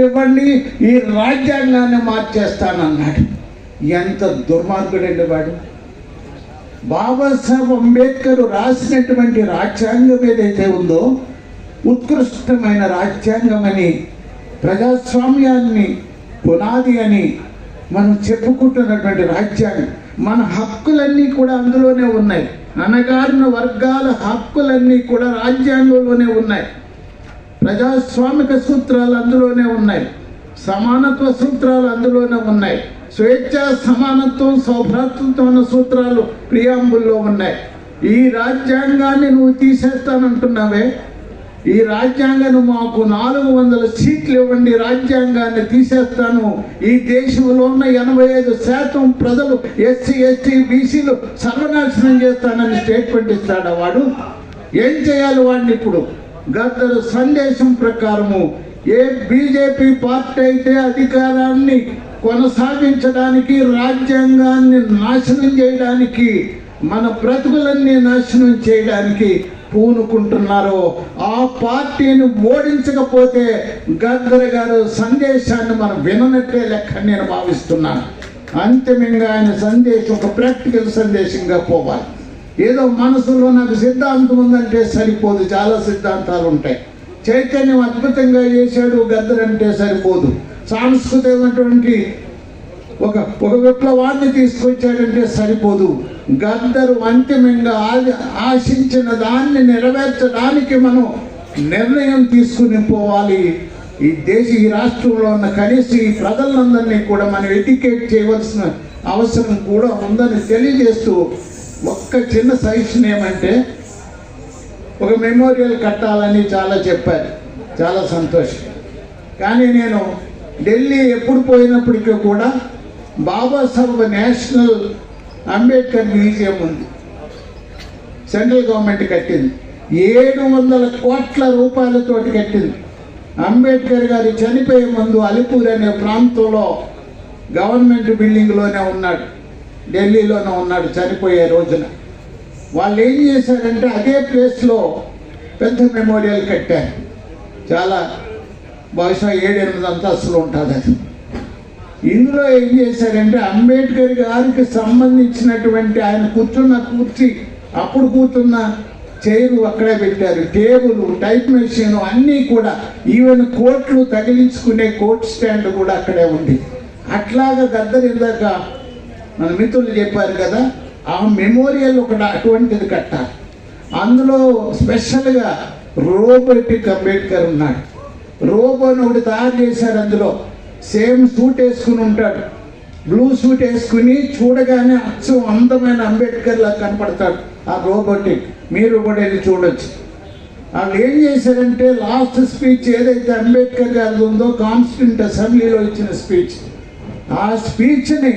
సీట్లు ఇవ్వండి, ఈ రాజ్యాంగాన్ని మార్చేస్తానన్నాడు. ఎంత దుర్మార్గుడండి వాడు. బాబాసాహెబ్ అంబేద్కర్ రాసినటువంటి రాజ్యాంగం ఏదైతే ఉందో ఉత్కృష్టమైన రాజ్యాంగం అని, ప్రజాస్వామ్యాన్ని పునాది అని మనం చెప్పుకుంటున్నటువంటి రాజ్యాంగం. మన హక్కులన్నీ కూడా అందులోనే ఉన్నాయి. అణగారిన వర్గాల హక్కులన్నీ కూడా రాజ్యాంగంలోనే ఉన్నాయి. ప్రజాస్వామిక సూత్రాలు అందులోనే ఉన్నాయి. సమానత్వ సూత్రాలు అందులోనే ఉన్నాయి. స్వేచ్ఛ, సమానత్వం, సౌభ్రాతృత్వం అన్న సూత్రాలు ప్రియాంబుల్లో ఉన్నాయి. ఈ రాజ్యాంగాన్ని నువ్వు తీసేస్తానంటున్నావే, ఈ రాజ్యాంగాన్ని మాకు 400 సీట్లు ఇవ్వండి, రాజ్యాంగాన్ని తీసేస్తాను, ఈ దేశంలో ఉన్న 85% ప్రజలు ఎస్సీ, ఎస్టీ, బీసీలు సర్వనాశనం చేస్తానని స్టేట్మెంట్ ఇస్తాడా వాడు? ఏం చేయాలి వాడిని? ఇప్పుడు గద్దర్ సందేశం ప్రకారము ఏ బీజేపీ పార్టీ అయితే అధికారాన్ని కొనసాగించడానికి, రాజ్యాంగాన్ని నాశనం చేయడానికి, మన బ్రతుకులన్నీ నాశనం చేయడానికి పూనుకుంటున్నారో ఆ పార్టీని ఓడించకపోతే గద్దర్ గారు సందేశాన్ని మనం విననట్లే లెక్క నేను భావిస్తున్నాను. అంతిమంగా ఆయన సందేశం ఒక ప్రాక్టికల్ సందేశంగా పోవాలి. ఏదో మనసులో నాకు సిద్ధాంతం ఉందంటే సరిపోదు, చాలా సిద్ధాంతాలు ఉంటాయి. చైతన్యం అద్భుతంగా చేశాడు గద్దర్ అంటే సరిపోదు. సాంస్కృతికమైనటువంటి ఒక విప్లవాన్ని తీసుకొచ్చాడంటే సరిపోదు. గద్దరు అంతిమంగా ఆశించిన దాన్ని నెరవేర్చడానికి మనం నిర్ణయం తీసుకుని పోవాలి. ఈ రాష్ట్రంలో ఉన్న కనీసం ఈ ప్రజలందరినీ కూడా మనం ఎడ్యుకేట్ చేయవలసిన అవసరం కూడా ఉందని తెలియజేస్తూ ఒక్క చిన్న సజెషన్ ఏమంటే, ఒక మెమోరియల్ కట్టాలని చాలా చెప్పారు, చాలా సంతోషం. కానీ నేను ఢిల్లీ ఎప్పుడు పోయినప్పటికీ కూడా బాబాసాహెబ్ నేషనల్ అంబేద్కర్ మ్యూజియం ఉంది, సెంట్రల్ గవర్నమెంట్ కట్టింది. 700 కోట్ల రూపాయలతోటి కట్టింది. అంబేద్కర్ గారు చనిపోయే ముందు అలిపూర్ అనే ప్రాంతంలో గవర్నమెంట్ బిల్డింగ్లోనే ఉన్నాడు, ఢిల్లీలోనే ఉన్నాడు చనిపోయే రోజున. వాళ్ళు ఏం చేశారంటే అదే ప్లేస్లో పెద్ద మెమోరియల్ కట్టారు. చాలా బహుశా 7-8 అంతస్తులు ఉంటుంది అది. ఇందులో ఏం చేశారంటే అంబేద్కర్ గారికి సంబంధించినటువంటి ఆయన కూర్చున్న కుర్చీ, అప్పుడు కూర్చున్న చైరు అక్కడే పెట్టారు, టేబుల్, టైప్ మెషిన్ అన్నీ కూడా, ఈవెన్ కోట్లు తగిలించుకునే కోట్ స్టాండ్ కూడా అక్కడే ఉంది. అట్లాగా గద్దర్ ఇందాక మన మిత్రులు చెప్పారు కదా, ఆ మెమోరియల్ ఒకటి అటువంటిది కట్టాలి. అందులో స్పెషల్గా రోబోటిక్ అంబేద్కర్ ఉన్నాడు. రోబోని ఒకటి తయారు చేశారు. అందులో సేమ్ సూట్ వేసుకుని ఉంటాడు, బ్లూ సూట్ వేసుకుని చూడగానే అచ్చం అందమైన అంబేద్కర్ లా కనపడతాడు ఆ రోబోటిక్. మీరు కూడా వెళ్ళి చూడొచ్చు. వాళ్ళు ఏం చేశారంటే లాస్ట్ స్పీచ్ ఏదైతే అంబేద్కర్ గారి ఉందో కాన్స్టిట్యూంట్ అసెంబ్లీలో ఇచ్చిన స్పీచ్, ఆ స్పీచ్ని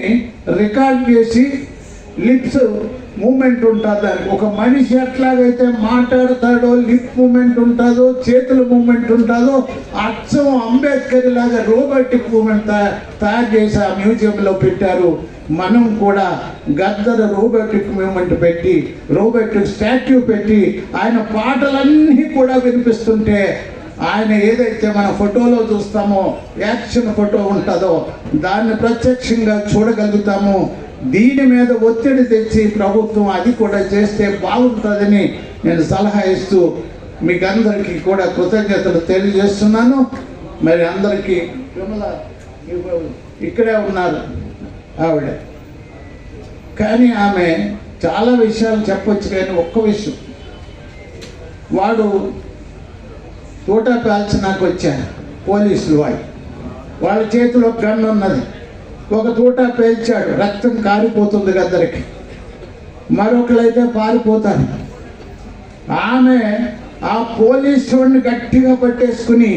రికార్డ్ చేసి లిప్స్ మూమెంట్ ఉంటుంది దానికి. ఒక మనిషి ఎట్లాగైతే మాట్లాడతాడో, లిప్ మూమెంట్ ఉంటుందో, చేతుల మూమెంట్ ఉంటుందో, అచ్చం అంబేద్కర్ లాగా రోబోటిక్ మూమెంట్ తయారు చేసి ఆ మ్యూజియంలో పెట్టారు. మనం కూడా గద్దర్ రోబోటిక్ మూమెంట్ పెట్టి, రోబోటిక్ స్టాట్యూ పెట్టి, ఆయన పాటలన్నీ కూడా వినిపిస్తుంటే, ఆయన ఏదైతే మన ఫోటోలో చూస్తామో యాక్షన్ ఫోటో ఉంటుందో దాన్ని ప్రత్యక్షంగా చూడగలుగుతాము. దీని మీద ఒత్తిడి తెచ్చి ప్రభుత్వం అది కూడా చేస్తే బాగుంటుందని నేను సలహా ఇస్తూ మీకు అందరికీ కూడా కృతజ్ఞతలు తెలియజేస్తున్నాను. మరి అందరికీ ఇక్కడే ఉన్నారు ఆవిడ, కానీ ఆమె చాలా విషయాలు చెప్పొచ్చు. కానీ ఒక్క విషయం, వాడు తోటా పేల్చడానికి వచ్చారు పోలీసులు, వాళ్ళ చేతిలో గన్ ఉన్నది. ఒక తోటా పేల్చాడు, రక్తం కారిపోతుంది గద్దరికి, మరొకరైతే పారిపోతారు. ఆమె ఆ పోలీసు వాడిని గట్టిగా పట్టేసుకుని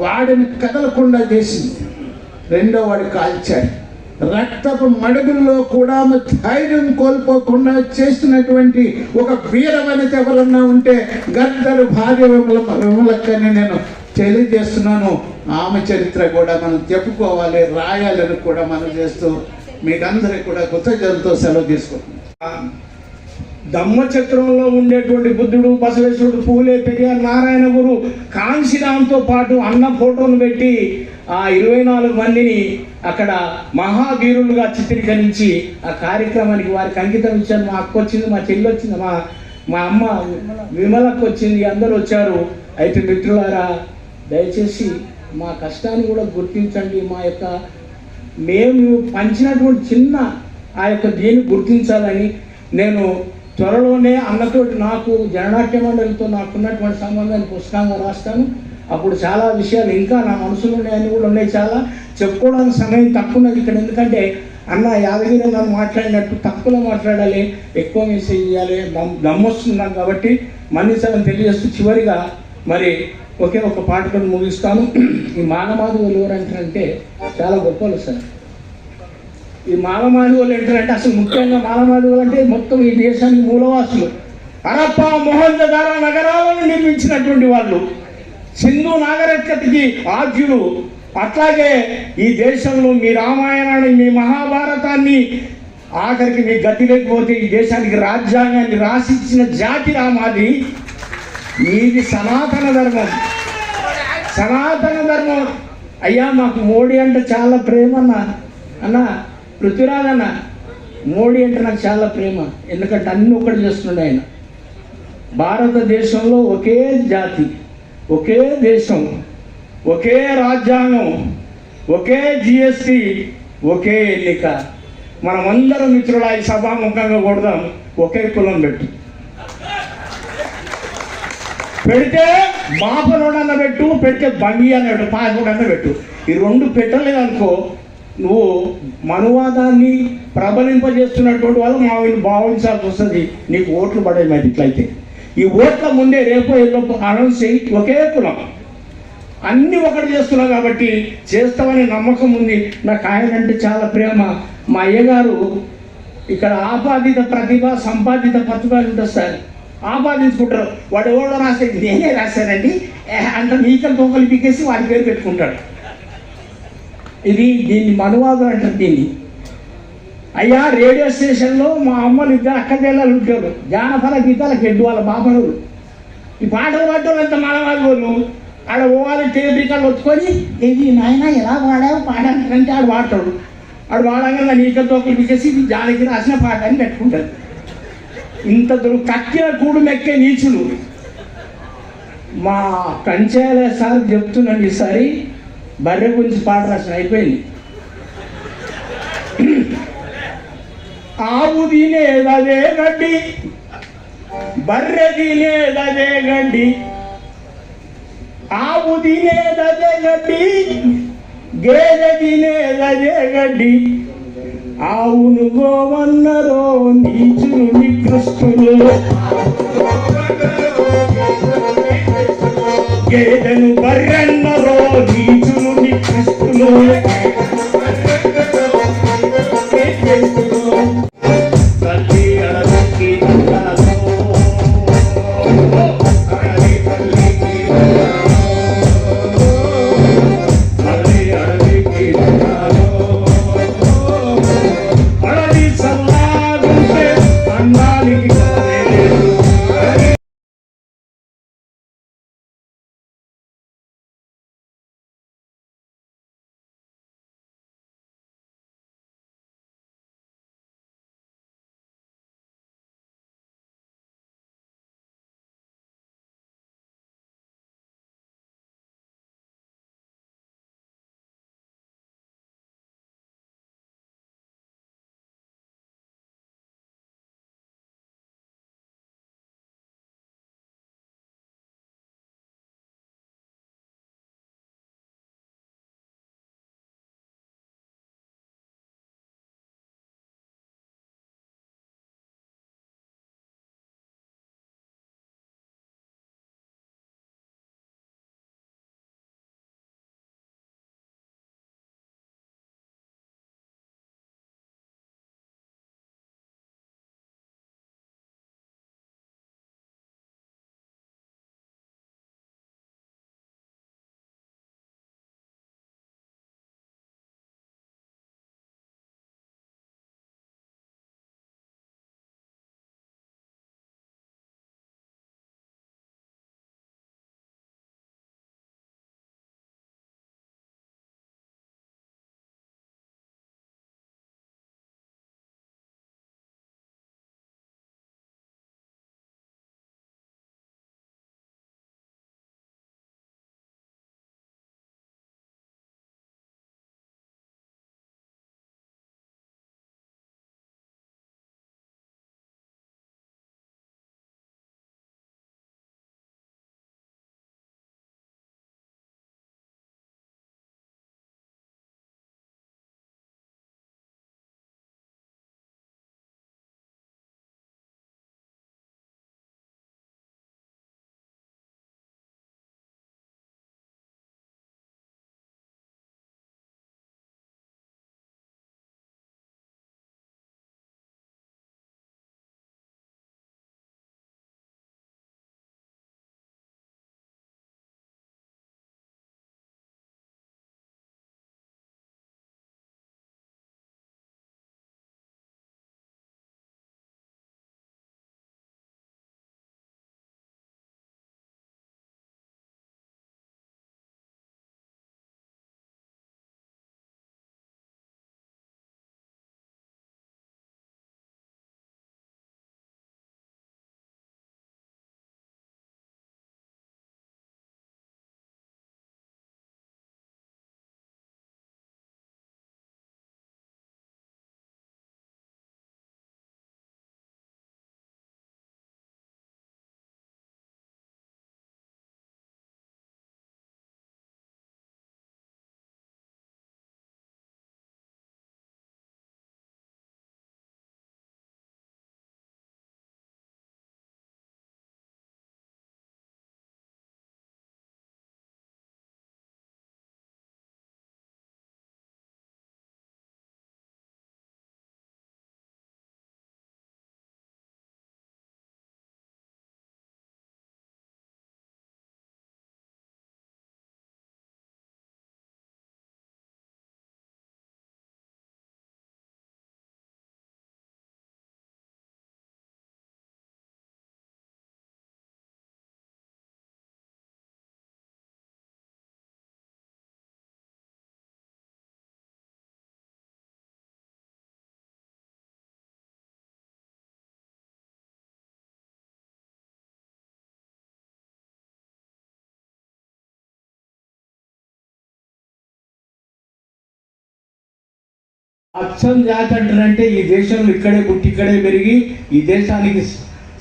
వాడిని కదలకుండా చేసింది. రెండో వాడు కాల్చాడు. రక్తపు మడుగుల్లో కూడా ధైర్యం కోల్పోకుండా చేసినటువంటి ఒక వీరవనిత ఎవరన్నా ఉంటే గద్దర్ భార్య విమలక్కని నేను తెలియజేస్తున్నాను. ఆమె చరిత్ర కూడా మనం చెప్పుకోవాలి, రాయాలని కూడా మనం చేస్తూ మీకు అందరికి కూడా కృతజ్ఞతలతో సెలవు తీసుకుంటున్నాం. ధమ్మచక్రంలో ఉండేటువంటి బుద్ధుడు, బసవేశ్వరుడు, పూలే, పెరియార్, నారాయణ గురు, కాంశీరాంతో పాటు అన్న ఫోటోలు పెట్టి ఆ 24 మందిని అక్కడ మహావీరులుగా చిత్రీకరించి ఆ కార్యక్రమానికి వారికి అంకితం ఇచ్చాను. మా అక్క వచ్చింది, మా చెల్లి వచ్చింది, మా అమ్మ విమలకు వచ్చింది, అందరూ వచ్చారు. అయితే మిత్రులారా, దయచేసి మా కష్టాన్ని కూడా గుర్తించండి. మా యొక్క మేము పంచినటువంటి చిన్న ఆ యొక్క దీన్ని గుర్తించాలని నేను త్వరలోనే అన్నతోటి నాకు జననాట్య మండలితో నాకున్నటువంటి సంబంధాన్ని పుస్తకంగా రాస్తాను. అప్పుడు చాలా విషయాలు ఇంకా నా మనసులో ఉన్నాయని కూడా ఉన్నాయి. చాలా చెప్పుకోవడానికి సమయం తక్కువ ఉన్నది ఇక్కడ. ఎందుకంటే అన్న యాదగిరి నన్ను మాట్లాడినట్టు తక్కువలో మాట్లాడాలి, ఎక్కువ మెసేజ్ చేయాలి, దమ్మొస్తున్నాను కాబట్టి మన్నించాలని తెలియజేస్తూ చివరిగా మరి ఒకే ఒక పాటతో ముగిస్తాను. ఈ మానమాధవులు ఎవరంటారంటే చాలా గొప్పలు సార్. ఈ మానమాధవులు ఏంటంటే అసలు ముఖ్యంగా మానమాధవులు అంటే మొత్తం ఈ దేశానికి మూలవాసులు. హరప్ప, మొహంజదారో నగరాలను నిర్మించినటువంటి వాళ్ళు, సింధు నాగరికతకి ఆద్యులు. అట్లాగే ఈ దేశంలో మీ రామాయణాన్ని, మీ మహాభారతాన్ని, ఆఖరికి మీ గతి లేకపోతే ఈ దేశానికి రాజ్యాంగాన్ని రాసిచ్చిన జాతి రామాది. మీది సనాతన ధర్మం, సనాతన ధర్మం. అయ్యా మాకు మోడీ అంటే చాలా ప్రేమ అన్న పృథ్వీరాజ్ అన్న. మోడీ అంటే నాకు చాలా ప్రేమ, ఎందుకంటే అన్ని ఒకటి చేస్తున్నాడు ఆయన. భారతదేశంలో ఒకే జాతి, ఒకే దేశం, ఒకే రాజ్యాంగం, ఒకే జిఎస్టి, ఒకే ఎన్నిక. మనమందరం మిత్రుల ఈ సభాముఖంగా కొడదాం, ఒకే కులం పెడితే బాపనోడన్న పెట్టు, పెడితే బంగి అన్నట్టు పాయనోడన్న పెట్టు. ఈ రెండు పెట్టలేదనుకో నువ్వు మనువాదాన్ని ప్రబలింపజేస్తున్నటువంటి వాళ్ళు భావించాల్సి వస్తుంది. నీకు ఓట్లు పడే మరి ఇట్లయితే. ఈ ఓట్ల ముందే రేపో ఎల్లో అనౌన్స్ చేయి, ఒకే కులం, అన్నీ ఒకటి చేస్తున్నావు కాబట్టి చేస్తామని నమ్మకం ఉంది. నాకు ఆయన అంటే చాలా ప్రేమ. మా అయ్యగారు ఇక్కడ ఆపాదిత ప్రతిభ, సంపాదిత ప్రతిభ ఉంటుంది సార్. ఆపాదించుకుంటారు. వాడు ఎవడో రాస్తే నేనే రాశానండి అంత నీకలు తోకలు పీకేసి వాడి పేరు పెట్టుకుంటాడు. దీన్ని మనువాదం అంటారు దీన్ని. అయ్యా రేడియో స్టేషన్లో మా అమ్మలు ఇద్దరు అక్కజెల్లలు ఉంటారు, జానపద గీతాలకు ఎడ్డు వాళ్ళ బాపనులు. ఈ పాటలు పాడటం ఎంత మనవాళ్ళు. ఆడ పోవాలి, టేబికలు వచ్చుకొని ఇది నాయన ఎలా పాడావు పాడాలంటే ఆడు పాడతాడు. ఆడు పాడగా నీకలు తోకలు పీకేసి ఇది జానకి రాసిన పాట అని పెట్టుకుంటారు. ఇంత కక్కిన కూడు మెక్కే నీచులు. మా కంచాల సార్ చెప్తున్నాను, ఈసారి బర్రె గురించి పాట రాసిన అయిపోయింది. ఆవు తినేదదే గడ్డి, బర్రె తినేదదే గడ్డి, ఆవు తినేదదే గడ్డి, గేదె తినేదదే గడ్డి, ఆవును గోవన్నరో నీచులు నికృష్టులు, గేదెను బర్రెన్నరో నీచులు నికృష్టులు. అచ్చం జాతి అంటారంటే ఈ దేశంలో ఇక్కడే పుట్టి ఇక్కడే పెరిగి ఈ దేశానికి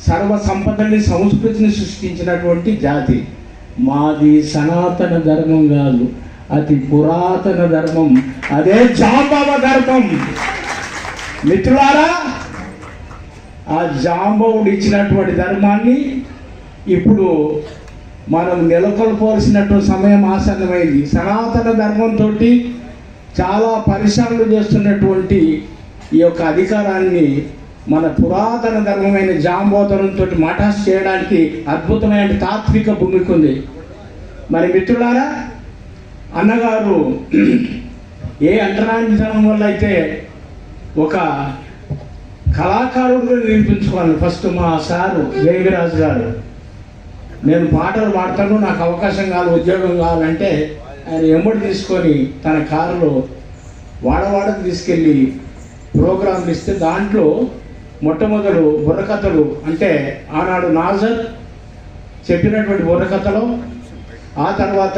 సర్వ సంపదని సంస్కృతిని సృష్టించినటువంటి జాతి. మాది సనాతన ధర్మం కాదు, అతి పురాతన ధర్మం, అదే జాంబవ ధర్మం. మిత్రులారా, ఆ జాంబవుడు ఇచ్చినటువంటి ధర్మాన్ని ఇప్పుడు మనం నెలకొల్పవలసినటువంటి సమయం ఆసన్నమైంది. సనాతన ధర్మంతో చాలా పరిశ్రమలు చేస్తున్నటువంటి ఈ యొక్క అధికారాన్ని మన పురాతన ధర్మమైన జాంబోధనంతో మఠాస్ చేయడానికి అద్భుతమైన తాత్విక భూమిక ఉంది. మరి మిత్రులారా, అన్నగారు ఏ అంటరానితనం వల్ల అయితే ఒక కళాకారుడు నిరూపించుకోవాలి. ఫస్ట్ మా సారు జయవిరాజు గారు, నేను పాటలు పాడతాను, నాకు అవకాశం కావాలి, ఉద్యోగం కావాలంటే ఆయన ఎమ్మడి తీసుకొని తన కారులో వాడవాడకు తీసుకెళ్ళి ప్రోగ్రాంలు ఇస్తే దాంట్లో మొట్టమొదలు బుర్రకథలు, అంటే ఆనాడు నాజర్ చెప్పినటువంటి బుర్రకథలు, ఆ తర్వాత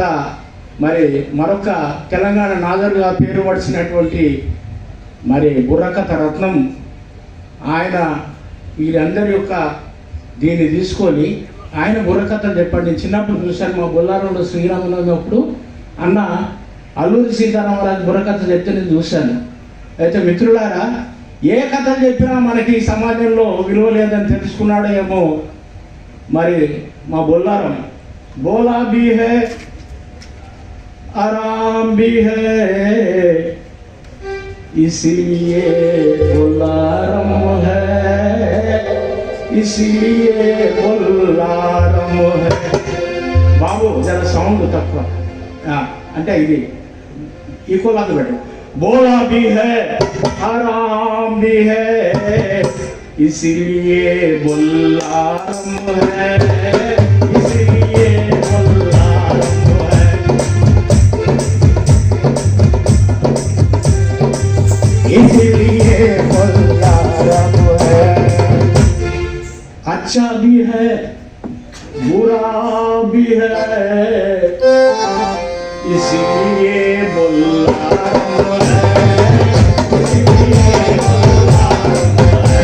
మరి మరొక తెలంగాణ నాజర్గా పేరు పడిచినటువంటి మరి బుర్రకథ రత్నం ఆయన, వీరందరి యొక్క దీన్ని తీసుకొని ఆయన బుర్రకథలు చెప్పండి. నేను చిన్నప్పుడు చూశాను, మా బొల్లారంలో శ్రీరామనవమి అప్పుడు అన్న అల్లూరి సీతారామరాజు బుర్రకథ చెప్తే నేను చూశాను. అయితే మిత్రులారా, ఏ కథలు చెప్పినా మనకి సమాజంలో విలువ లేదని తెలుసుకున్నాడో ఏమో మరి మా బొల్లారం. బోలా బీ హే ఆరాం బీ హే ఇసిలియే బొల్లారం హే, ఇసిలియే బొల్లారం హే. బాబు జర సౌండ్ తక్కువ, అంటే ఇది ఈక్వల్ అది పెట్టు. बोला भी है आराम भी है इसलिए बुल्लारम है, इसलिए बुल्लारम है, इसलिए बुल्लारम है। अच्छा भी है बुरा भी है इसलिए बुल्लारम है, इसलिए बुल्लारम है,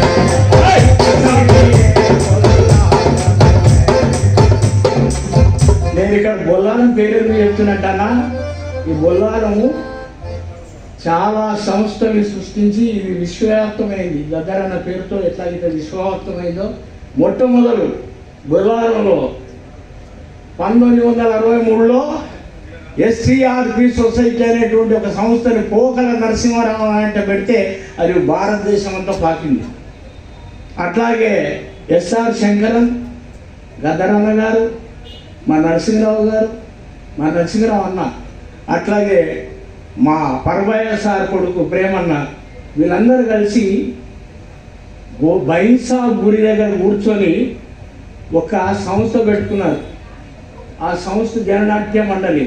నేను ఇక్కడ బొల్లారం పేరు చెప్తున్నట్టనా, ఈ బొల్లారము చాలా సంస్థలు సృష్టించి ఇది విశ్వవ్యాప్తమైంది. గద్దర్ అన్న పేరుతో ఎట్లాగైతే విశ్వవ్యాప్తమైందో, మొట్టమొదలు బొల్లారంలో 1963లో ఎస్సీఆర్పి సొసైటీ అనేటువంటి ఒక సంస్థని పోకల నరసింహారావు అంటే పెడితే అది భారతదేశం అంతా పాకింది. అట్లాగే ఎస్ఆర్ శంకరన్, గద్దరన్న గారు, మా నరసింహరావు గారు, మా నరసింహరావు అన్న, అట్లాగే మా పరభయ సార్ కొడుకు ప్రేమన్న, వీళ్ళందరూ కలిసి బైన్సా గుడి దగ్గర కూర్చొని ఒక సంస్థ పెట్టుకున్నారు. ఆ సంస్థ జననాట్య మండలి.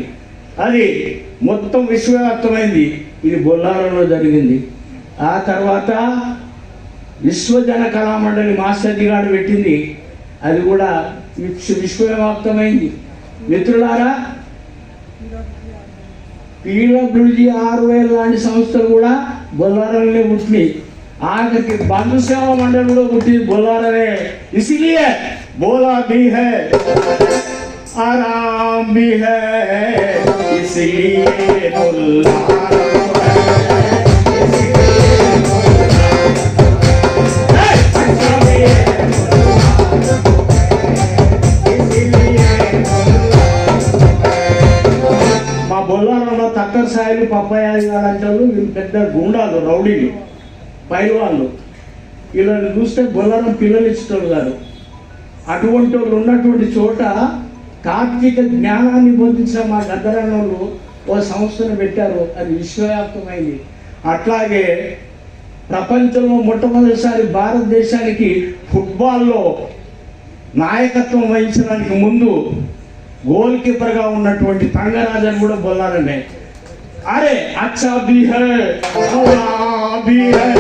అది మొత్తం విశ్వవ్యాప్తమైంది. ఇది బొల్లారంలో జరిగింది. ఆ తర్వాత విశ్వజన కళామండలి మాస్టర్జీ గారు పెట్టింది. అది కూడా విశ్వవ్యాప్తమైంది. మిత్రులారా, పీడబ్ల్యూజీ 6000 లాంటి సంస్థలు కూడా బొల్లారంలో పుట్టినాయి. ఆఖరికి బంధు సేవా మండలి కూడా పుట్టింది బొల్లారమే. ఇసిలియే బోలా బీ హై आराम भी है इसलिए बुल्लारम है, इसलिए बुल्लारम है, अच्छा भी है इसलिए बुल्लारम है। మా బొల్లారంలో తక్కర్ సాయిలు పప్పయ్య గారు అంటారు. వీళ్ళు పెద్ద గుండాలు, రౌడీలు, పైల్వాళ్ళు. వీళ్ళని చూస్తే బొల్లారం పిల్లలు ఇచ్చేటోళ్ళు కాదు. అటువంటి వాళ్ళు ఉన్నటువంటి చోట తాత్విక జ్ఞానాన్ని బోధించిన మా గద్దరన్నోళ్ళు ఓ సంస్థను పెట్టారు. అది విశ్వవ్యాప్తమైంది. అట్లాగే ప్రపంచంలో మొట్టమొదటిసారి భారతదేశానికి ఫుట్బాల్లో నాయకత్వం వహించడానికి ముందు గోల్ కీపర్గా ఉన్నటువంటి తంగరాజన్ కూడా బొల్లారనే. అరే అచ్చా బీ హై బురా బీ హై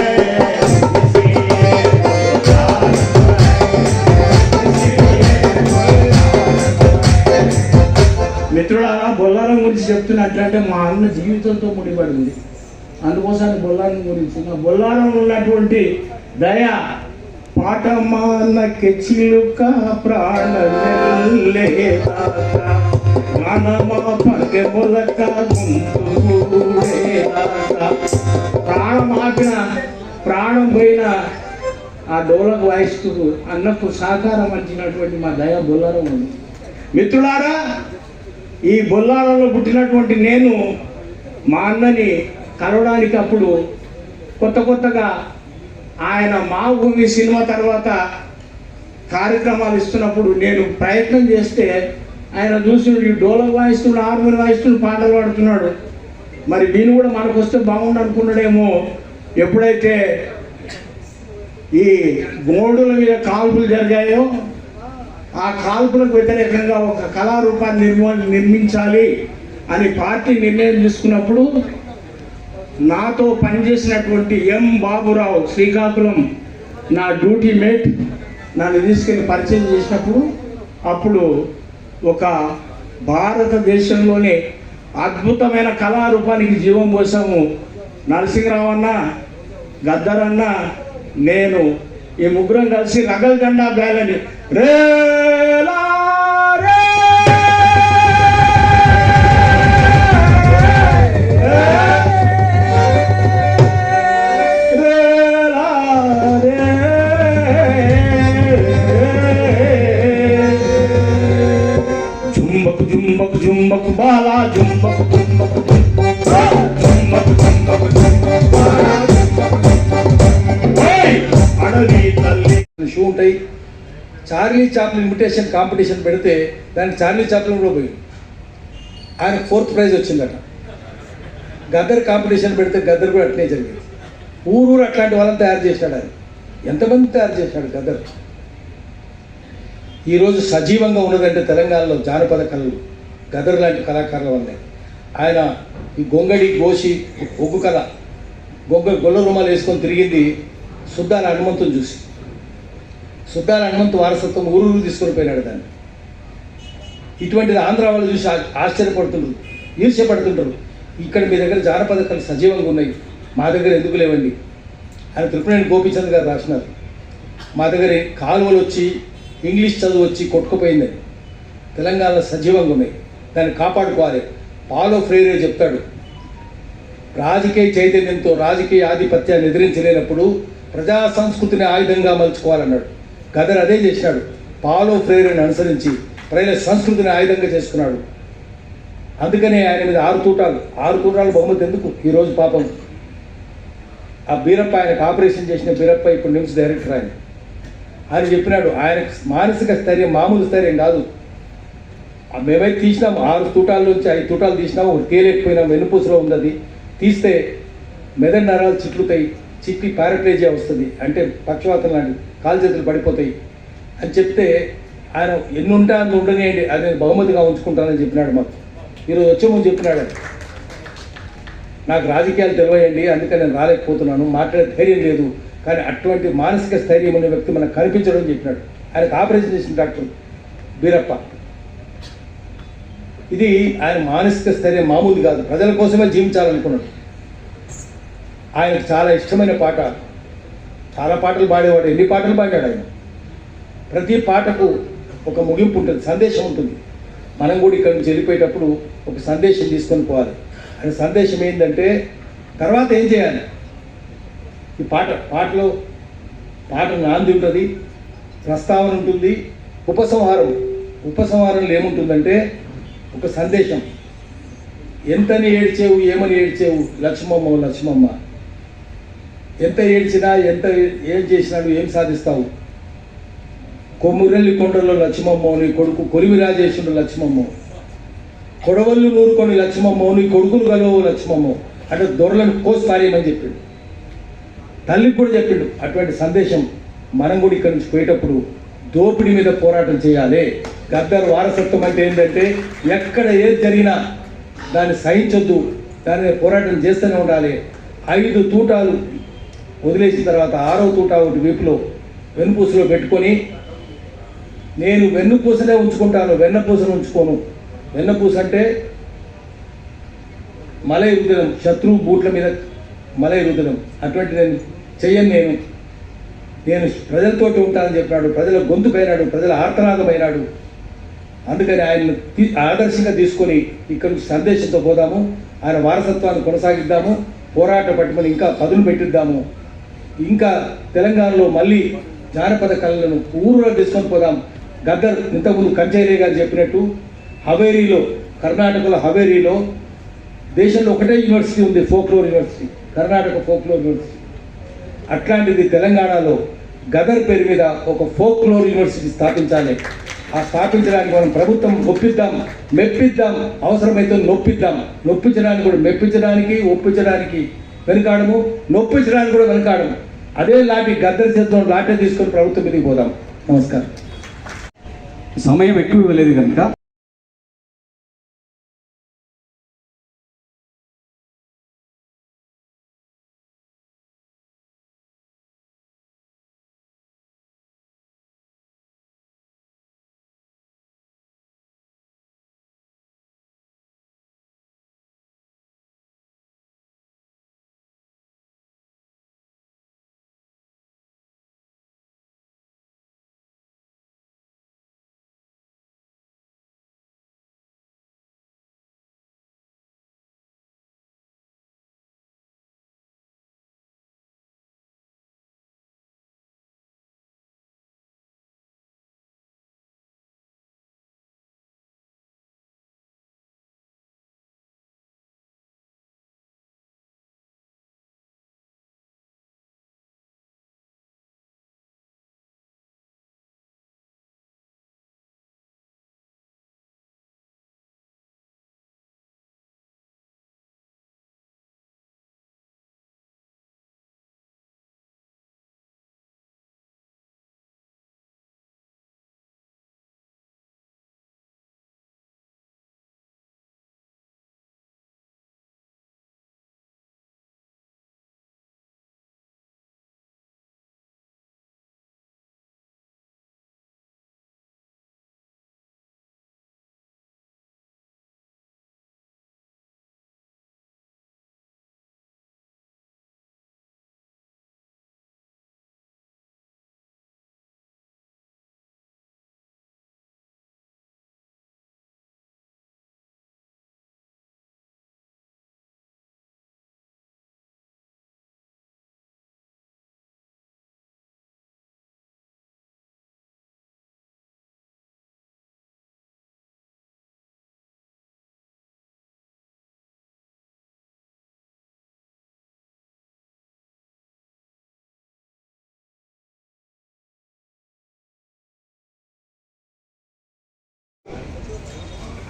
మిత్రులారా, బొల్లారం గురించి చెప్తున్నట్లంటే మా అన్న జీవితంతో ముడిపడింది. అందుకోసం బొల్లారం గురించి నా బొల్లారంలో ఉన్నటువంటి దయ పాటమాన కెచ్చిలుక ప్రాణమెల్లేదాకా ప్రాణమా పగె మొలక గుంటూరేదాకా ప్రాణం ఆపిన ప్రాణం పోయిన ఆ డోలకు వాయిస్తూ అన్నకు సహకారం అంచినటువంటి మా దయ బొల్లారం ఉంది. మిత్రులారా, ఈ బొల్లారంలో పుట్టినటువంటి నేను మా అన్నని కలవడానికి అప్పుడు కొత్తగా ఆయన మా భూమి సినిమా తర్వాత కార్యక్రమాలు ఇస్తున్నప్పుడు నేను ప్రయత్నం చేస్తే ఆయన చూసి ఈ డోలకు వాయిస్తున్నాడు, హార్మోని వాయిస్తున్నాడు, పాటలు పాడుతున్నాడు, మరి దీన్ని కూడా మనకు వస్తే బాగుండు అనుకున్నాడేమో. ఎప్పుడైతే ఈ గోడుల మీద కాల్పులు జరిగాయో ఆ కాల్పులకు వ్యతిరేకంగా ఒక కళారూపాన్ని నిర్మించాలి అని పార్టీ నిర్ణయం తీసుకున్నప్పుడు నాతో పనిచేసినటువంటి ఎం బాబురావు శ్రీకాకుళం నా డ్యూటీ మేట్ నన్ను తీసుకెళ్ళి పరిచయం చేసినప్పుడు అప్పుడు ఒక భారతదేశంలోనే అద్భుతమైన కళారూపానికి జీవం పోసాము నరసింహరావు అన్న, గద్దర్ అన్న, నేను ఈ ముగ్గురం కలిసి రగల్ జెండా బ్యాలని రేలా రే జుంబకు జుంబకు జుంబకు బాలా జుంబకు జుంబకు జుంబకు జుంబకు అడవి తల్లి షూ ఉంటాయి. చార్లీ చాప్లిన్ ఇమిటేషన్ కాంపిటీషన్ పెడితే దానికి చార్లీ చాప్లిన్ కూడా పోయి ఆయన 4th ప్రైజ్ వచ్చిందట. గద్దర్ కాంపిటీషన్ పెడితే గద్దర్ కూడా అట్లే జరిగింది. ఊరూరు అట్లాంటి వాళ్ళని తయారు చేశాడు ఆయన. ఎంతమంది తయారు చేశాడు గద్దర్. ఈరోజు సజీవంగా ఉన్నదంటే తెలంగాణలో జానపద కళలు గద్దర్ లాంటి కళాకారుల వల్లే. ఆయన ఈ గొంగడి గోషి ఒగ్గు కళ గొల్ల రుమాలు వేసుకొని తిరిగింది సుద్దాల హనుమంతుని చూసి. సుద్దాల హనుమంతు వారసత్వం ఊరూరు తీసుకొని పోయినాడు దాన్ని. ఇటువంటిది ఆంధ్ర వాళ్ళు చూసి ఆశ్చర్యపడుతుంటారు, ఈర్ష్యపడుతుంటారు. ఇక్కడ మీ దగ్గర జానపద కళలు సజీవంగా ఉన్నాయి, మా దగ్గర ఎందుకు లేవండి అని త్రిపురేణి గోపీచంద్ గారు రాసినారు. మా దగ్గర కాలువలు వచ్చి ఇంగ్లీష్ చదువు వచ్చి కొట్టుకుపోయిందని, తెలంగాణలో సజీవంగా ఉన్నాయి, దాన్ని కాపాడుకోవాలి. పాలో ఫ్రేరే చెప్తాడు, రాజకీయ చైతన్యంతో రాజకీయ ఆధిపత్యాన్ని ఎదిరించలేనప్పుడు ప్రజా సంస్కృతిని ఆయుధంగా మలుచుకోవాలన్నాడు. గదర్ అదే చేసినాడు. పాలో ఫ్రేరేని అనుసరించి ప్రజల సంస్కృతిని ఆయుధంగా చేసుకున్నాడు. అందుకనే ఆయన మీద 6 తూటాలు బహుమతి ఎందుకు ఈరోజు పాపం ఆ బీరప్ప, ఆయనకు ఆపరేషన్ చేసిన బీరప్ప ఇప్పుడు నిమ్స్ డైరెక్టర్ ఆయన చెప్పినాడు, ఆయనకు మానసిక స్థైర్యం మామూలు స్థైర్యం కాదు. మేమైతే తీసినాం 6 తూటాల్లోంచి 5 తూటాలు తీసినాం, ఒకటి తేలేకపోయినాం, వెన్నుపూసలో ఉంది. అది తీస్తే మెదడు నరాలు చిట్టి పారాప్లేజియా వస్తుంది, అంటే పక్షవాతం లాంటి కాలు చేతులు పడిపోతాయి అని చెప్తే ఆయన ఎన్ని ఉంటా అంత ఉండనియండి, అది నేను బహుమతిగా ఉంచుకుంటానని చెప్పినాడు. మాకు ఈరోజు వచ్చే ముందు చెప్పినాడు, నాకు రాజకీయాలు తెలియయండి, అందుకని నేను రాలేకపోతున్నాను, మాట్లాడే ధైర్యం లేదు, కానీ అటువంటి మానసిక స్థైర్యం ఉన్న వ్యక్తి మనకు కనిపించడం చెప్పినాడు. ఆయనకు ఆపరేషన్ చేసిన డాక్టర్ బీరప్ప. ఇది ఆయన మానసిక స్థైర్యం మామూలు కాదు, ప్రజల కోసమే జీవించాలనుకున్నాడు. ఆయనకు చాలా ఇష్టమైన పాట, చాలా పాటలు పాడేవాడు, ఎన్ని పాటలు పాడాడు ఆయన. ప్రతి పాటకు ఒక ముగింపు ఉంటుంది, సందేశం ఉంటుంది. మనం కూడా ఇక్కడి నుంచి వెళ్ళిపోయేటప్పుడు ఒక సందేశం తీసుకొని పోవాలి. ఆయన సందేశం ఏంటంటే తర్వాత ఏం చేయాలి. ఈ పాటలో నాంది ఉంటుంది, ప్రస్తావన ఉంటుంది, ఉపసంహారంలో ఏముంటుందంటే ఒక సందేశం. ఎంతని ఏడ్చేవు, ఏమని ఏడ్చేవు లక్ష్మమ్మ, ఎంత ఏడ్చినా ఏం చేసినాడు, ఏం సాధిస్తావు. కొమ్మురెల్లి కొండలో లక్ష్మమ్మ, నీ కొడుకు కొలిమి రాజేశుడు లక్ష్మమ్మ, కొడవళ్ళు నూరుకొని లక్ష్మమ్మ, నీ కొడుకులు గలవు లక్ష్మమ్మ అంటే దొరలను కోసి పారేయమని చెప్పిండు. తల్లికి కూడా చెప్పిండు. అటువంటి సందేశం మనం కూడా ఇక్కడి నుంచి పోయేటప్పుడు దోపిడీ మీద పోరాటం చేయాలి. గద్దర్ వారసత్వం అంటే ఏంటంటే ఎక్కడ ఏది జరిగినా దాన్ని సహించొద్దు, దాని మీద పోరాటం చేస్తూనే ఉండాలి. 5 తూటాలు వదిలేసిన తర్వాత 6వ తూటా ఒకటి వీపులో వెన్నుపూసలో పెట్టుకొని, నేను వెన్నుపూసనే ఉంచుకుంటాను, వెన్నపూసను ఉంచుకోను. వెన్నపూస అంటే మలై శత్రువు బూట్ల మీద మలై రుదనం. అటువంటి నేను చెయ్యను. నేను ప్రజలతోటి ఉంటానని చెప్పినాడు. ప్రజల గొంతుకైనాడు, ప్రజల ఆర్తనాదమైనాడు. అందుకని ఆయన్ని ఆదర్శంగా తీసుకొని ఇక్కడి నుంచి సందేశంతో పోదాము. ఆయన వారసత్వాన్ని కొనసాగిద్దాము. పోరాట పట్టుమని ఇంకా పదులు పెట్టిద్దాము. ఇంకా తెలంగాణలో మళ్ళీ జానపద కళలను ఊరులో తీసుకొని పోదాం. గద్దర్ ఇంతకుముందు కంచైరే గారు చెప్పినట్టు హవేరీలో, కర్ణాటకలో హవేరీలో దేశంలో ఒకటే యూనివర్సిటీ ఉంది, folklore university, Karnataka folklore university. అట్లాంటిది తెలంగాణలో గదర్ పేరు మీద ఒక ఫోక్లోర్ యూనివర్సిటీ స్థాపించాలి. ఆ స్థాపించడానికి మనం ప్రభుత్వం ఒప్పిద్దాం, మెప్పిద్దాం, అవసరమైతే నొప్పిద్దాం. నొప్పించడానికి కూడా మెప్పించడానికి, ఒప్పించడానికి వెనుకాడము, నొప్పించడానికి కూడా వెనుకాడము. అదే లాంటి గద్దర్ చేద్దాం, లాంటి తీసుకొని ప్రభుత్వం మీదకి పోదాం. నమస్కారం. సమయం ఎక్కువ ఇవ్వలేదు కనుక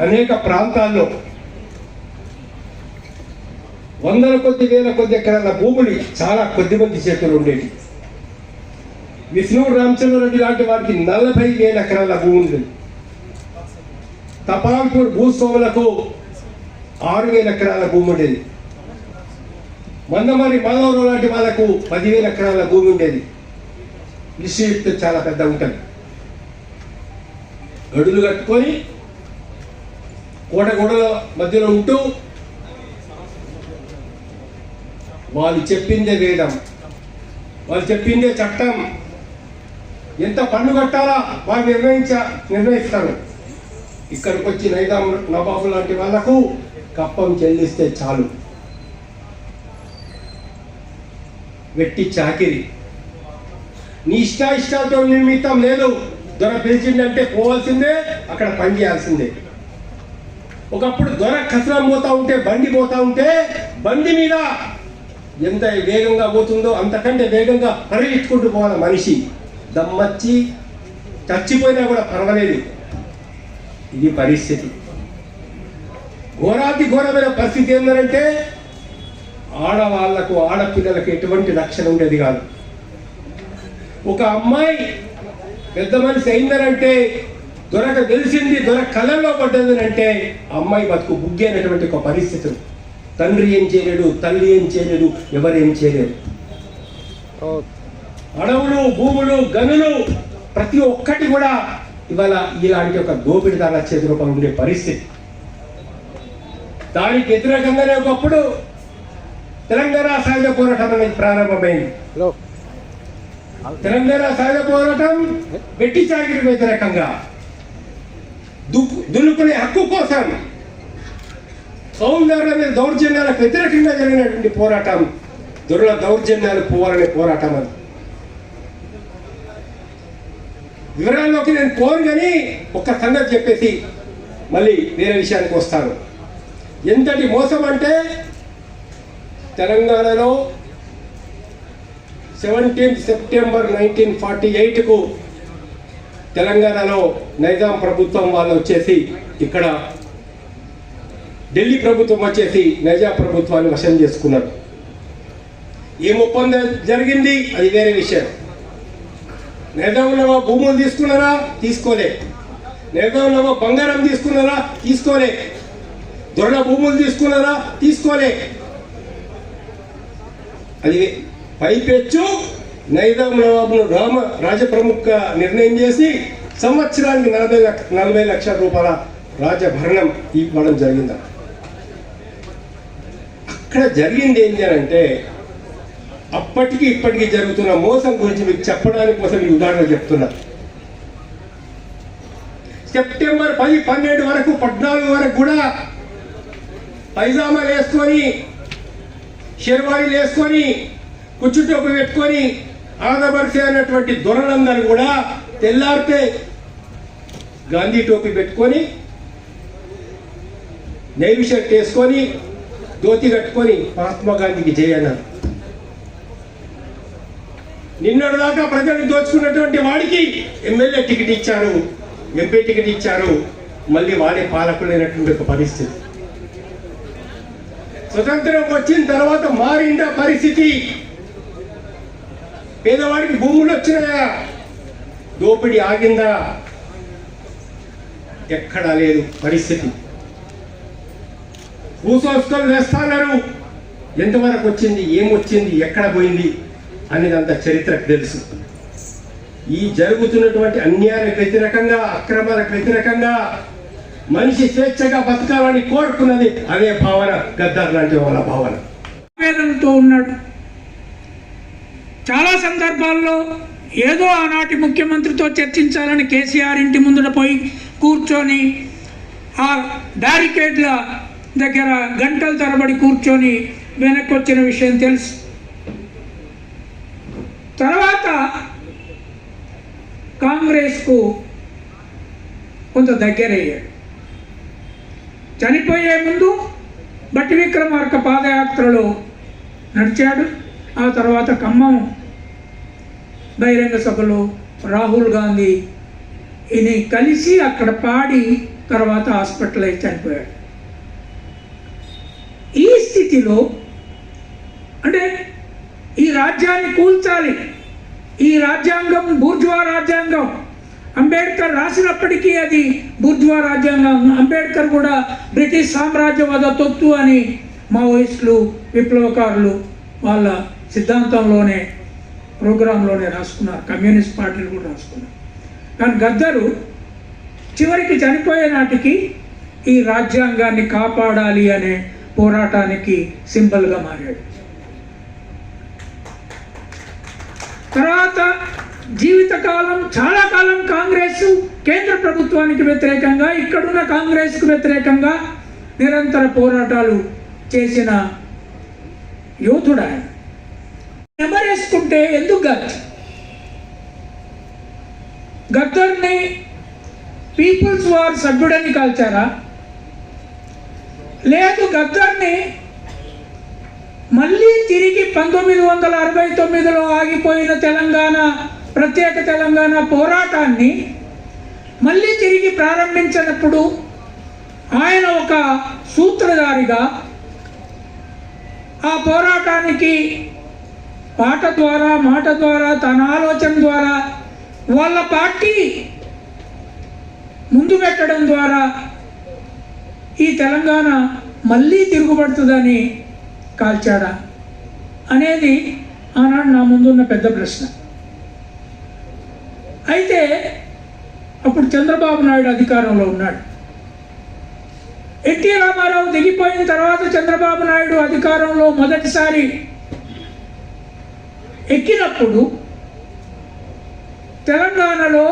అనేక ప్రాంతాల్లో వందల కొద్ది వేల కొద్ది ఎకరాల భూములు చాలా కొద్ది మంది చేతులు ఉండేవి. విష్ణువు రామచంద్రరెడ్డి లాంటి వారికి 40,000 ఎకరాల భూమి ఉంది. తపాల్పూర్ భూస్వాములకు 6,000 ఎకరాల భూమి ఉండేది. మందమరి మాధవరావు లాంటి వాళ్ళకు 10,000 ఎకరాల భూమి ఉండేది. లిస్ట్ చాలా పెద్ద ఉంటుంది. గడులు కట్టుకొని కోటగోడల మధ్యలో ఉంటూ వాళ్ళు చెప్పిందే వేదం, వాళ్ళు చెప్పిందే చట్టం. ఎంత పన్ను కట్టాలా వాళ్ళు నిర్ణయిస్తారు. ఇక్కడికి వచ్చి నైజాం నవాబు లాంటి వాళ్లకు కప్పం చెల్లిస్తే చాలు. వెట్టి చాకిరి. నీ ఇష్టాలతో నిమిత్తం లేదు. దొర పిలిచిందంటే పోవాల్సిందే, అక్కడ పని చేయాల్సిందే. ఒకప్పుడు దొర కసరం పోతా ఉంటే, బండి పోతా ఉంటే, బండి మీద ఎంత వేగంగా పోతుందో అంతకంటే వేగంగా పరిగెత్తుకుంటూ పోవాలి మనిషి. దమ్మచ్చి చచ్చిపోయినా కూడా పర్వాలేదు. ఇది పరిస్థితి. ఘోరాతి ఘోరమైన పరిస్థితి ఏంటంటే ఆడవాళ్లకు, ఆడపిల్లలకు ఎటువంటి రక్షణ ఉండేది కాదు. ఒక అమ్మాయి పెద్ద మనిషి అయిందనంటే, దొరక తెలిసింది, దొర కళ్ళల్లో పడ్డదనంటే అమ్మాయి బతుకు బుగ్గి అనేటువంటి ఒక పరిస్థితి. తండ్రి ఏం చేయలేడు, తల్లి ఏం చేయలేడు, ఎవరేం చేయలేరు. అడవులు, భూములు, గనులు ప్రతి ఒక్కటి కూడా ఇవాళ ఇలాంటి ఒక దోపిడిదారుల చేతి రూపంలో ఉండే పరిస్థితి. దానికి వ్యతిరేకంగానే ఒకప్పుడు తెలంగాణ సాయుధ పోరాటం అనేది ప్రారంభమైంది. తెలంగాణ సాయుధ పోరాటం వెట్టి చాకిరి వ్యతిరేకంగా, దున్నుకునే హక్కు కోసం, కౌలుదారుల మీద దౌర్జన్యాలకు వ్యతిరేకంగా జరిగినటువంటి పోరాటం, దొరల దౌర్జన్యాలు పోవాలనే పోరాటం. అది వివరాల్లోకి నేను పోను, కానీ ఒక్క సంగతి చెప్పేసి మళ్ళీ వేరే విషయానికి వస్తాను. ఎంతటి మోసం అంటే తెలంగాణలో 17 సెప్టెంబర్ 1948కు తెలంగాణలో నైజాం ప్రభుత్వం వాళ్ళు వచ్చేసి, ఇక్కడ ఢిల్లీ ప్రభుత్వం వచ్చేసి నైజాం ప్రభుత్వాన్ని వశం చేసుకున్నారు. ఏం ఒప్పందం జరిగింది అది వేరే విషయం. నైజాంలో భూములు తీసుకున్నారా? తీసుకోలే. నైజాంలో బంగారం తీసుకున్నారా? తీసుకోలే. దొరల భూములు తీసుకున్నారా? తీసుకోలే. అది పైపెచ్చు నైజాం నవాబును రాజప్రముఖ నిర్ణయం చేసి సంవత్సరానికి 40 లక్షల రూపాయల రాజభరణం ఇవ్వడం జరిగింది. అక్కడ జరిగింది ఏంటి అంటే, అప్పటికి ఇప్పటికీ జరుగుతున్న మోసం గురించి మీకు చెప్పడానికి కోసం ఈ ఉదాహరణ చెప్తున్నా. సెప్టెంబర్ 10, 12 వరకు, 14 వరకు కూడా పైజామాలు వేసుకొని, షెర్వాణీలు వేసుకొని, కుచ్చుటోపు పెట్టుకొని ఆదబర్సే అన్నటువంటి దొరలందరూ కూడా తెల్లారితే గాంధీ టోపీ పెట్టుకొని, నేవీ షర్ట్ వేసుకొని, ధోతి కట్టుకొని మహాత్మా గాంధీకి జై అన్నారు. నిన్నటి దాకా ప్రజలు దోచుకున్నటువంటి వాడికి ఎమ్మెల్యే టికెట్ ఇచ్చారు, ఎంపీ టికెట్ ఇచ్చారు. మళ్ళీ వాడే పాలకులైనటువంటి ఒక పరిస్థితి. స్వతంత్రం వచ్చిన తర్వాత మారిందా పరిస్థితి? పేదవాడికి భూములు వచ్చినాయా? దోపిడీ ఆగిందా? ఎక్కడా లేదు పరిస్థితి. భూసంస్కరణ వేస్తున్నారు. ఎంతవరకు వచ్చింది, ఏమొచ్చింది, ఎక్కడ పోయింది అనేది అంత చరిత్రకు తెలుసు. ఈ జరుగుతున్నటువంటి అన్యాయాలకు వ్యతిరేకంగా, అక్రమాలకు వ్యతిరేకంగా మనిషి స్వేచ్ఛగా బతకాలని కోరుకున్నది అదే భావన, గద్దర్ లాంటి వాళ్ళ భావన. వేదనతో ఉన్నాడు. చాలా సందర్భాల్లో ఏదో ఆనాటి ముఖ్యమంత్రితో చర్చించాలని కేసీఆర్ ఇంటి ముందుట పోయి కూర్చొని ఆ బ్యారికేడ్ల దగ్గర గంటల తరబడి కూర్చొని వెనక్కి వచ్చిన విషయం తెలుసు. తర్వాత కాంగ్రెస్కు కొంత దగ్గరయ్యాడు. చనిపోయే ముందు బట్టి విక్రమార్క పాదయాత్రలో నడిచాడు. ఆ తర్వాత ఖమ్మం బహిరంగ సభలో రాహుల్ గాంధీ ఈయన కలిసి అక్కడ పాడి తర్వాత హాస్పిటల్ అయి చనిపోయాడు. ఈ స్థితిలో అంటే ఈ రాజ్యాన్ని కూల్చాలి, ఈ రాజ్యాంగం బూర్జువా రాజ్యాంగం, అంబేద్కర్ రాసినప్పటికీ అది బూర్జువా రాజ్యాంగం. అంబేద్కర్ కూడా బ్రిటిష్ సామ్రాజ్యవాద తొత్తు అని మావోయిస్టులు, విప్లవకారులు వాళ్ళ సిద్ధాంతంలోనే, ప్రోగ్రాంలోనే రాసుకున్నారు. కమ్యూనిస్ట్ పార్టీలు కూడా రాసుకున్నారు. కానీ గద్దరు చివరికి చనిపోయే నాటికి ఈ రాజ్యాంగాన్ని కాపాడాలి అనే పోరాటానికి సింబల్గా మారాడు. తర్వాత జీవితకాలం, చాలా కాలం కాంగ్రెస్ కేంద్ర ప్రభుత్వానికి వ్యతిరేకంగా, ఇక్కడున్న కాంగ్రెస్కు వ్యతిరేకంగా నిరంతర పోరాటాలు చేసిన యోధుడు ఆయన. నెమరేసుకుంటే ఎందుకు గద్దర్ని పీపుల్స్ వార్ సభ్యుడని కాల్చారా? లేదు, గద్దర్ని మళ్ళీ తిరిగి 1969లో ఆగిపోయిన తెలంగాణ, ప్రత్యేక తెలంగాణ పోరాటాన్ని మళ్ళీ తిరిగి ప్రారంభించినప్పుడు ఆయన ఒక సూత్రధారిగా ఆ పోరాటానికి పాట ద్వారా, మాట ద్వారా, తన ఆలోచన ద్వారా వాళ్ళ పార్టీ ముందు పెట్టడం ద్వారా ఈ తెలంగాణ మళ్ళీ తిరుగుబడుతుందని కాల్చాడా అనేది ఆనాడు నా ముందున్న పెద్ద ప్రశ్న. అయితే అప్పుడు చంద్రబాబు నాయుడు అధికారంలో ఉన్నాడు. ఎన్టీ రామారావు దిగిపోయిన తర్వాత చంద్రబాబు నాయుడు అధికారంలో మొదటిసారి ఎక్కినప్పుడు తెలంగాణలో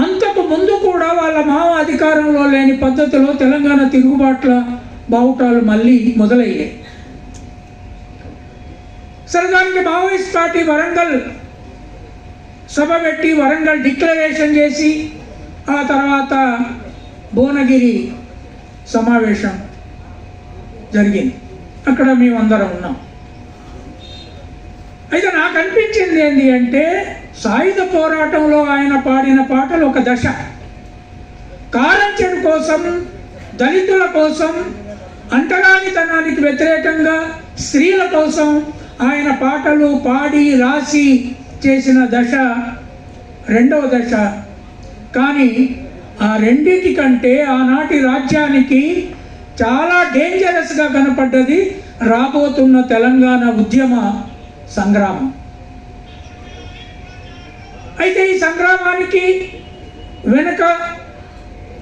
అంతకు ముందు కూడా వాళ్ళ మావ అధికారంలో లేని పద్ధతిలో తెలంగాణ తిరుగుబాట్ల బావుటాలు మళ్ళీ మొదలయ్యాయి. సరే, దానికి మావోయిస్ట్ పార్టీ వరంగల్ సభ పెట్టి వరంగల్ డిక్లరేషన్ చేసి ఆ తర్వాత భువనగిరి సమావేశం జరిగింది. అక్కడ మేమందరం ఉన్నాం. అయితే నాకు అనిపించింది ఏంటి అంటే, సాయుధ పోరాటంలో ఆయన పాడిన పాటలు ఒక దశ, కారంచెడు కోసం, దళితుల కోసం, అంటరానితనానికి వ్యతిరేకంగా స్త్రీల కోసం ఆయన పాటలు పాడి రాసి చేసిన దశ రెండవ దశ. కానీ ఆ రెండింటి కంటే ఆనాటి రాజ్యానికి చాలా డేంజరస్గా కనపడ్డది రాబోతున్న తెలంగాణ ఉద్యమ సంగ్రామం. అయితే ఈ సంగ్రామానికి వెనుక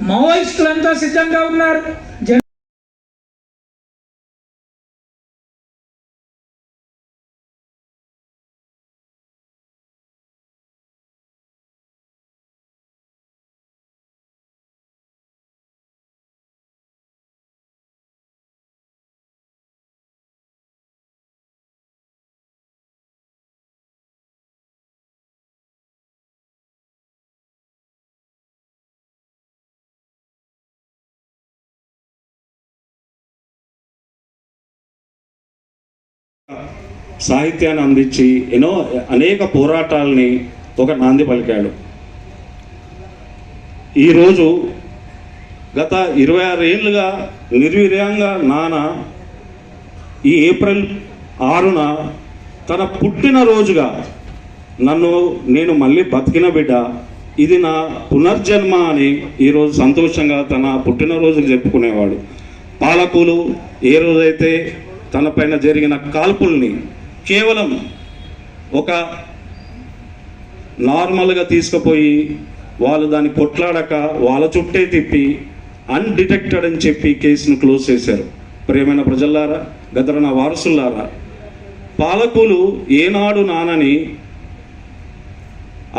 మావోయిస్టులంతా సిద్ధంగా ఉన్నారు. సాహిత్యాన్ని అందించి అనేక పోరాటాలని ఒక నాంది పలికాడు. ఈరోజు గత 26 ఏళ్ళుగా నిర్వీర్యంగా నాన్న ఈ ఏప్రిల్ 6న తన పుట్టినరోజుగా నేను మళ్ళీ బతికిన బిడ్డ, ఇది నా పునర్జన్మ అని ఈరోజు సంతోషంగా తన పుట్టినరోజుకు చెప్పుకునేవాడు. పాలకులు ఏ రోజైతే తన పైన జరిగిన కాల్పుల్ని కేవలం ఒక నార్మల్గా తీసుకుపోయి వాళ్ళు దాన్ని కొట్లాడక వాళ్ళ చుట్టే తిప్పి అన్డిటెక్టెడ్ అని చెప్పి కేసును క్లోజ్ చేశారు. ప్రియమైన ప్రజల్లారా, గదరన వారసులారా, పాలకులు ఏనాడు నానని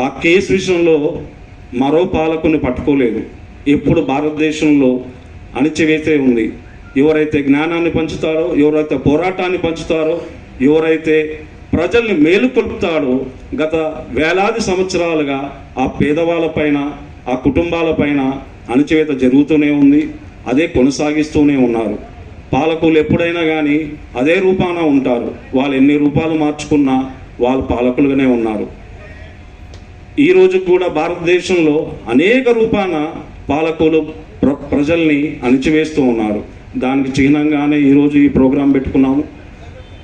ఆ కేసు విషయంలో మరో పాలకుని పట్టుకోలేదు. ఎప్పుడు భారతదేశంలో అణిచివేతే ఉంది. ఎవరైతే జ్ఞానాన్ని పంచుతారో, ఎవరైతే పోరాటాన్ని పంచుతారో, ఎవరైతే ప్రజల్ని మేలుకొల్పుతాడో, గత వేలాది సంవత్సరాలుగా ఆ పేదవాళ్ళపైన, ఆ కుటుంబాలపైన అణచివేత జరుగుతూనే ఉంది. అదే కొనసాగిస్తూనే ఉన్నారు. పాలకులు ఎప్పుడైనా కానీ అదే రూపాన ఉంటారు. వాళ్ళు ఎన్ని రూపాలు మార్చుకున్నా వాళ్ళు పాలకులుగానే ఉన్నారు. ఈరోజు కూడా భారతదేశంలో అనేక రూపాన పాలకులు ప్రజల్ని అణిచివేస్తూ ఉన్నారు. దానికి చిహ్నంగానే ఈరోజు ఈ ప్రోగ్రాం పెట్టుకున్నాము.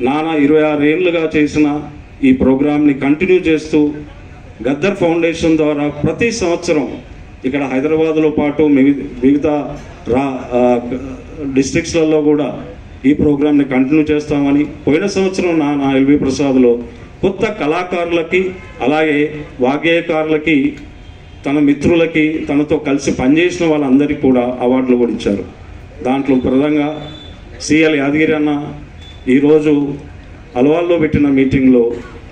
నాన్న 26 ఏళ్ళుగా చేసిన ఈ ప్రోగ్రాంని కంటిన్యూ చేస్తూ గద్దర్ ఫౌండేషన్ ద్వారా ప్రతి సంవత్సరం ఇక్కడ హైదరాబాద్లో పాటు మిగతా డిస్ట్రిక్ట్స్లలో కూడా ఈ ప్రోగ్రాంని కంటిన్యూ చేస్తామని, పోయిన సంవత్సరం నాన్న ఎల్వి ప్రసాద్లో కొత్త కళాకారులకి అలాగే వాగ్గేయకారులకి, తన మిత్రులకి, తనతో కలిసి పనిచేసిన వాళ్ళందరికీ కూడా అవార్డులు కూడా ఇచ్చారు. దాంట్లో ప్రధానంగా సిఎల్ యాదగిరి అన్న ఈరోజు అలవాల్లో పెట్టిన మీటింగ్లో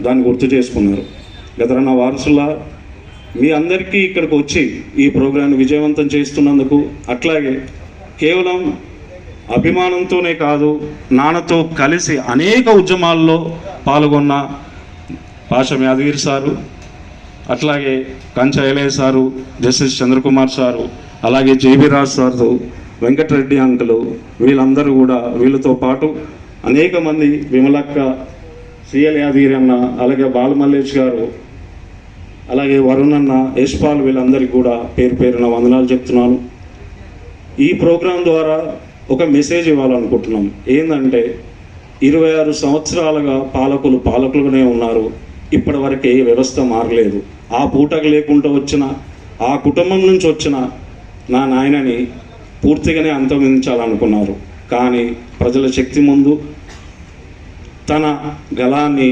దాన్ని గుర్తు చేసుకున్నారు. గదరన్న వారసుల మీ అందరికీ ఇక్కడికి వచ్చి ఈ ప్రోగ్రాన్ని విజయవంతం చేస్తున్నందుకు, అట్లాగే కేవలం అభిమానంతోనే కాదు నాన్నతో కలిసి అనేక ఉద్యమాల్లో పాల్గొన్న పాషం యాదగిరి సారు, అట్లాగే Kancha Ilaiah sir, justice Chandrakumar sir, అలాగే JB Raj sir, Venkatareddy uncle, వీళ్ళందరూ కూడా, వీళ్ళతో పాటు అనేక మంది, విమలక్క, సిఎల్ యాదగిరి అన్న, అలాగే బాలమల్లేష్ గారు, అలాగే వరుణ్ అన్న, యశ్పాల్, వీళ్ళందరికీ కూడా పేరు పేరున వందనాలు చెప్తున్నాను. ఈ ప్రోగ్రాం ద్వారా ఒక మెసేజ్ ఇవ్వాలనుకుంటున్నాం. ఏంటంటే 26 సంవత్సరాలుగా పాలకులుగానే ఉన్నారు. ఇప్పటి వరకు ఏ వ్యవస్థ మారలేదు. ఆ పూటకు లేకుండా వచ్చిన, ఆ కుటుంబం నుంచి వచ్చిన నా నాయనని పూర్తిగానే అంతమొందించాలనుకున్నారు. కానీ ప్రజల శక్తి ముందు తన గళాన్ని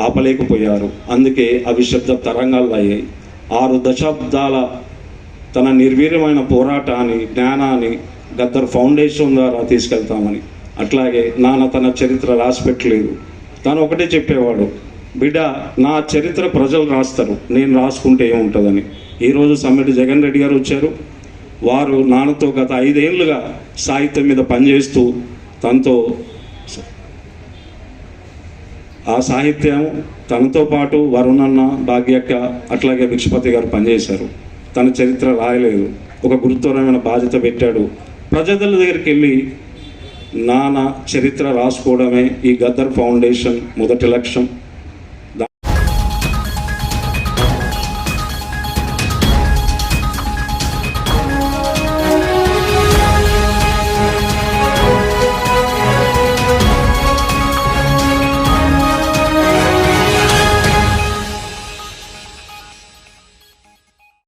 ఆపలేకపోయారు. అందుకే అవి శబ్ద తరంగాలు అయ్యాయి. 6 దశాబ్దాల తన నిర్వీర్యమైన పోరాటాన్ని, జ్ఞానాన్ని గద్దర్ ఫౌండేషన్ ద్వారా తీసుకెళ్తామని. అట్లాగే నాన్న తన చరిత్ర రాసి పెట్టలేదు. తను ఒకటే చెప్పేవాడు, బిడ్డ నా చరిత్ర ప్రజలు రాస్తారు, నేను రాసుకుంటే ఏముంటుందని. ఈరోజు సమ్మెటి జగన్ రెడ్డి గారు వచ్చారు. వారు నాన్నతో గత 5 ఏళ్ళుగా సాహిత్యం మీద పనిచేస్తూ తనతో ఆ సాహిత్యం తనతో పాటు వరుణన్న, భాగ్యక్క, అట్లాగే భిక్షపతి గారు పనిచేశారు. తన చరిత్ర రాయలేదు, ఒక గురుతరమైన బాధ్యత పెట్టాడు. ప్రజల దగ్గరికి వెళ్ళి నాన్న చరిత్ర రాసుకోవడమే ఈ గద్దర్ ఫౌండేషన్ మొదటి లక్ష్యం.